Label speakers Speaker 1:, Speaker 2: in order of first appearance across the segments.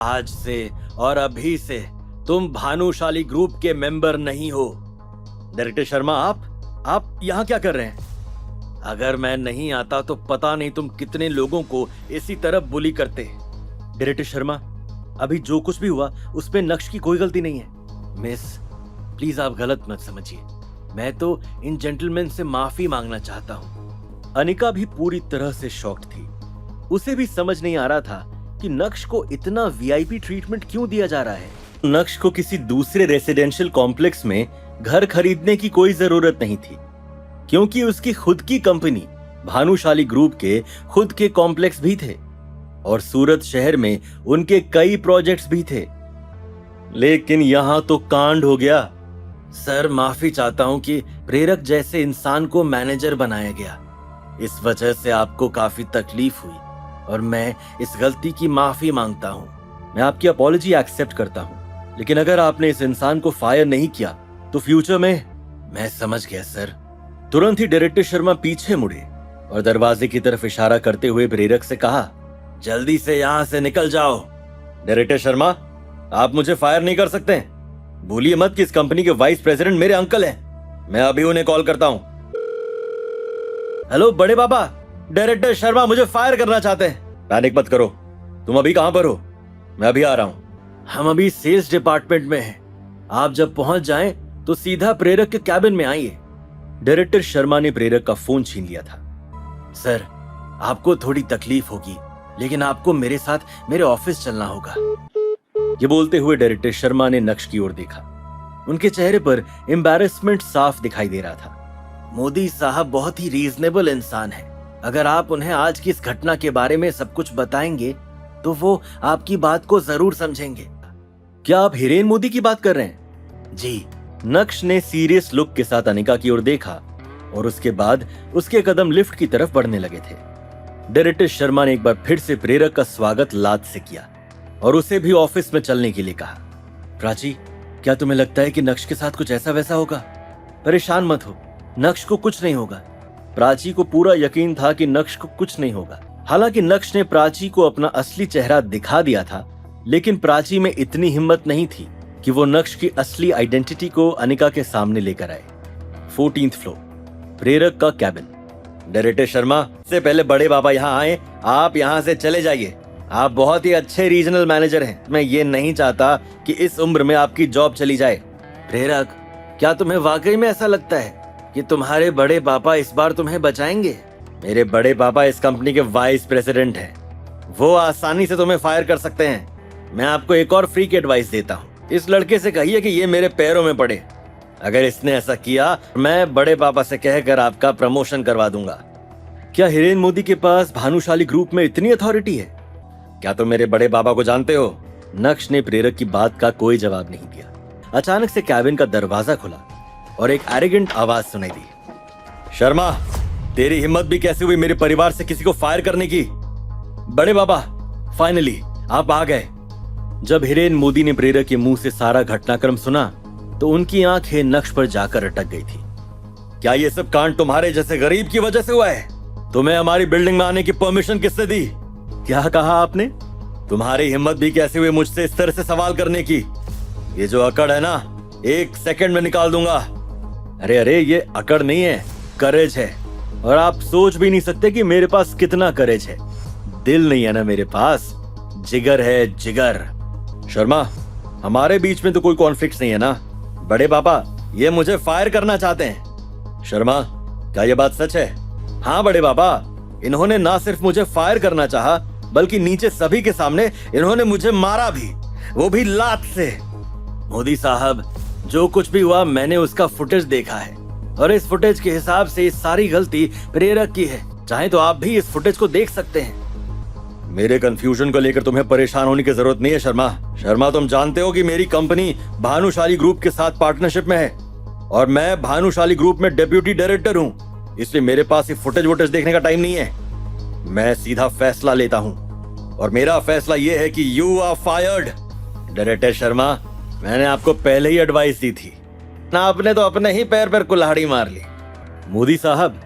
Speaker 1: आज से और अभी से तुम भानुशाली ग्रुप के मेंबर नहीं हो। डायरेक्टर शर्मा, आप यहाँ क्या कर रहे हैं? अगर मैं नहीं आता तो पता नहीं तुम कितने लोगों को इसी तरह बुली करते। डायरेक्टर शर्मा, अभी जो कुछ भी हुआ उसमें नक्श की कोई गलती नहीं है। मिस, प्लीज आप गलत मत समझिए। मैं तो इन जेंटलमैन से माफी मांगना चाहता हूँ। अनिका भी पूरी तरह से शॉक्ड थी। उसे भी समझ नहीं आ रहा था कि नक्श को इतना वीआईपी ट्रीटमेंट क्यों दिया जा रहा है। नक्श को किसी दूसरे रेसिडेंशियल कॉम्प्लेक्स में घर खरीदने की कोई जरूरत नहीं थी, क्योंकि उसकी खुद की कंपनी भानुशाली ग्रुप के खुद के कॉम्प्लेक्स भी थे और सूरत शहर में उनके कई प्रोजेक्ट्स भी थे। लेकिन यहां तो कांड हो गया। सर, माफी चाहता हूं कि प्रेरक जैसे इंसान को मैनेजर बनाया गया। इस वजह से आपको काफी तकलीफ हुई और मैं इस गलती की माफी मांगता हूं। मैं आपकी अपॉलॉजी एक्सेप्ट करता हूं, लेकिन अगर आपने इस इंसान को फायर नहीं किया तो फ्यूचर में। मैं समझ गया सर। तुरंत ही डायरेक्टर शर्मा पीछे मुड़े और दरवाजे की तरफ इशारा करते हुए प्रेरक से कहा, जल्दी से यहां से निकल जाओ। डायरेक्टर शर्मा, आप मुझे फायर नहीं कर सकते। भूलिए मत कि इस कंपनी के वाइस प्रेसिडेंट मेरे अंकल हैं। मैं अभी उन्हें कॉल करता हूं। हेलो बड़े पापा, डायरेक्टर शर्मा मुझे फायर करना चाहते हैं। पैनिक मत करो। तुम अभी कहां पर हो? मैं अभी आ रहा हूं। हम अभी सेल्स डिपार्टमेंट में हैं। आप जब पहुंच जाएं तो सीधा प्रेरक के कैबिन में आइए। डायरेक्टर शर्मा ने प्रेरक का फोन छीन लिया था। सर, आपको थोड़ी तकलीफ होगी, लेकिन आपको मेरे साथ मेरे ऑफिस चलना होगा। ये बोलते हुए डायरेक्टर शर्मा ने नक्श की ओर देखा। उनके चेहरे पर एम्बैरेसमेंट साफ दिखाई दे रहा था। मोदी साहब बहुत ही रीजनेबल इंसान है। अगर आप उन्हें आज की इस घटना के बारे में सब कुछ बताएंगे तो वो आपकी बात को जरूर समझेंगे। क्या आप हिरेन मोदी की बात कर रहे हैं? जी। नक्श ने सीरियस लुक के साथ अनिका की ओर देखा और उसके बाद उसके कदम लिफ्ट की तरफ बढ़ने लगे थे। डायरेक्टर शर्मा ने एक बार फिर से प्रेरक का स्वागत लाद से किया और उसे भी ऑफिस में चलने के लिए कहा। प्राची, क्या तुम्हें लगता है कि नक्श के साथ कुछ ऐसा वैसा होगा? परेशान मत हो, नक्श को कुछ नहीं होगा। प्राची को पूरा यकीन था कि नक्श को कुछ नहीं होगा। हालांकि नक्श ने प्राची को अपना असली चेहरा दिखा दिया था, लेकिन प्राची में इतनी हिम्मत नहीं थी कि वो नक्श की असली आइडेंटिटी को अनिका के सामने लेकर आए। 14th फ्लोर, प्रेरक का कैबिन। डायरेक्टर शर्मा, से पहले बड़े बाबा यहाँ आए, आप यहाँ से चले जाइए। आप बहुत ही अच्छे रीजनल मैनेजर हैं। मैं ये नहीं चाहता कि इस उम्र में आपकी जॉब चली जाए। प्रेरक, क्या तुम्हें वाकई में ऐसा लगता है कि तुम्हारे बड़े पापा इस बार तुम्हें बचाएंगे? मेरे बड़े पापा इस कंपनी के वाइस प्रेसिडेंट हैं। वो आसानी से तुम्हें फायर कर सकते हैं। मैं आपको एक और फ्री की एडवाइस देता हूँ। इस लड़के से कहिए कि ये मेरे पैरों में पड़े। अगर इसने ऐसा किया, मैं बड़े पापा से कहकर आपका प्रमोशन करवा दूंगा। क्या हिरेन मोदी के पास भानुशाली ग्रुप में इतनी अथॉरिटी है? क्या तुम मेरे बड़े पापा को जानते हो? नक्श ने प्रेरक की बात का कोई जवाब नहीं दिया। अचानक से कैबिन का दरवाजा खुला और एक एरोगेंट आवाज सुनाई दी। शर्मा, तेरी हिम्मत भी कैसे हुई मेरे परिवार से किसी को फायर करने की? बड़े बाबा, फाइनली आप आ गए। जब हिरेन मोदी ने प्रेरक के मुंह से सारा घटनाक्रम सुना तो उनकी आंखें नक्श पर जाकर अटक गई थी। क्या ये सब कांड तुम्हारे जैसे गरीब की वजह से हुआ है? तुम्हें हमारी बिल्डिंग में आने की परमिशन किसने दी? क्या कहा आपने? तुम्हारी हिम्मत भी कैसे हुई मुझसे इस तरह से सवाल करने की? ये जो अकड़ है ना, 1 सेकंड में निकाल दूंगा। अरे ये अकड़ नहीं है, करेज है। और आप सोच भी नहीं सकते कि मेरे पास कितना करेज है। दिल नहीं है ना मेरे पास, जिगर है, जिगर। शर्मा, हमारे बीच में तो कोई कॉन्फ्लिक्ट नहीं है ना? बड़े पापा, ये मुझे फायर करना चाहते हैं। शर्मा, क्या ये बात सच है? हाँ बड़े पापा, इन्होंने ना सिर्फ मुझे फायर करना चाहा, बल्कि नीचे सभी के सामने इन्होंने मुझे मारा भी, वो भी लात से। मोदी साहब, जो कुछ भी हुआ मैंने उसका फुटेज देखा है और इस फुटेज के हिसाब से इस सारी गलती प्रेरक की है। चाहे तो आप भी इस फुटेज को देख सकते हैं। मेरे कंफ्यूजन को लेकर तुम्हें परेशान होने की जरूरत नहीं है शर्मा। शर्मा, तुम जानते हो कि मेरी कंपनी भानुशाली ग्रुप के साथ पार्टनरशिप में है और मैं भानुशाली ग्रुप में डेप्यूटी डायरेक्टर हूँ, इसलिए मेरे पास ये फुटेज वुटेज देखने का टाइम नहीं है। मैं सीधा फैसला लेता हूँ और मेरा फैसला ये है कि you are fired. Director Sharma, मैंने आपको पहले ही एडवाइस दी थी ना, आपने तो अपने ही पैर पर कुल्हाड़ी मार ली। मोदी साहब,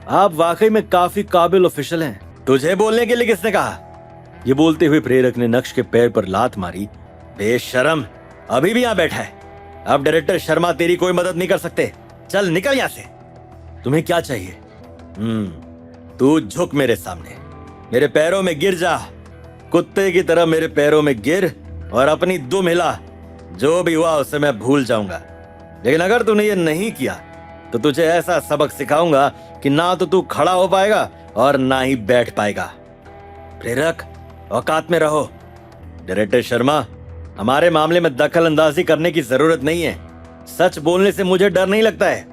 Speaker 1: आप वाकई में काफी काबिल ऑफिशियल हैं। तुझे बोलने के लिए किसने कहा? ये बोलते हुए प्रेरक ने नक्श के पैर पर लात मारी। बेशरम, अभी भी यहाँ बैठा है। अब डायरेक्टर शर्मा तेरी कोई मदद नहीं कर सकते। चल निकल यहाँ से। तुम्हें क्या चाहिए? तू झुक मेरे सामने, मेरे पैरों में गिर जा। कुत्ते की तरह मेरे पैरों में गिर और अपनी दुम हिला। जो भी हुआ उसे मैं भूल जाऊंगा, लेकिन अगर तूने ये नहीं किया तो तुझे ऐसा सबक सिखाऊंगा कि ना तो तू खड़ा हो पाएगा और ना ही बैठ पाएगा। प्रेरक, औकात में रहो। डायरेक्टर शर्मा, हमारे मामले में दखल अंदाजी करने की जरूरत नहीं है। सच बोलने से मुझे डर नहीं लगता है।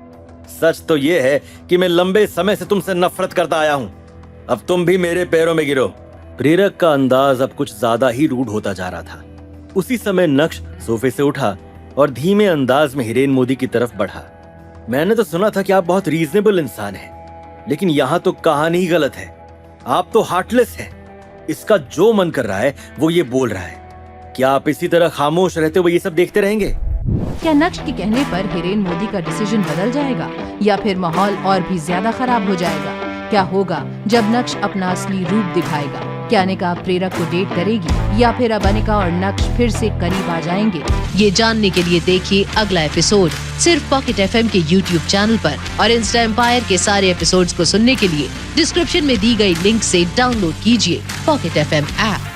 Speaker 1: सच तो ये है कि मैं लंबे समय से तुमसे नफरत करता आया हूं। अब तुम भी मेरे पैरों में गिरो। प्रेरक का अंदाज अब कुछ ज्यादा ही रूड होता जा रहा था। उसी समय नक्श सोफे से उठा और धीमे अंदाज में हिरेन मोदी की तरफ बढ़ा। मैंने तो सुना था कि आप बहुत रीजनेबल इंसान हैं, लेकिन यहाँ तो कहानी ही गलत है। आप तो हार्टलेस हैं। इसका जो मन कर रहा है वो ये बोल रहा है। क्या आप इसी तरह खामोश रहते हुए ये सब देखते रहेंगे?
Speaker 2: क्या नक्श के कहने पर हिरेन मोदी का डिसीजन बदल जाएगा या फिर माहौल और भी ज्यादा खराब हो जाएगा? क्या होगा जब नक्श अपना असली रूप दिखाएगा? क्या अनिका प्रेरक को डेट करेगी या फिर अब अनिका और नक्श फिर से करीब आ जाएंगे?
Speaker 3: ये जानने के लिए देखिए अगला एपिसोड सिर्फ पॉकेट एफएम के यूट्यूब चैनल पर, और इंस्टा एम्पायर के सारे एपिसोड्स को सुनने के लिए डिस्क्रिप्शन में दी गई लिंक से डाउनलोड कीजिए पॉकेट एफएम ऐप।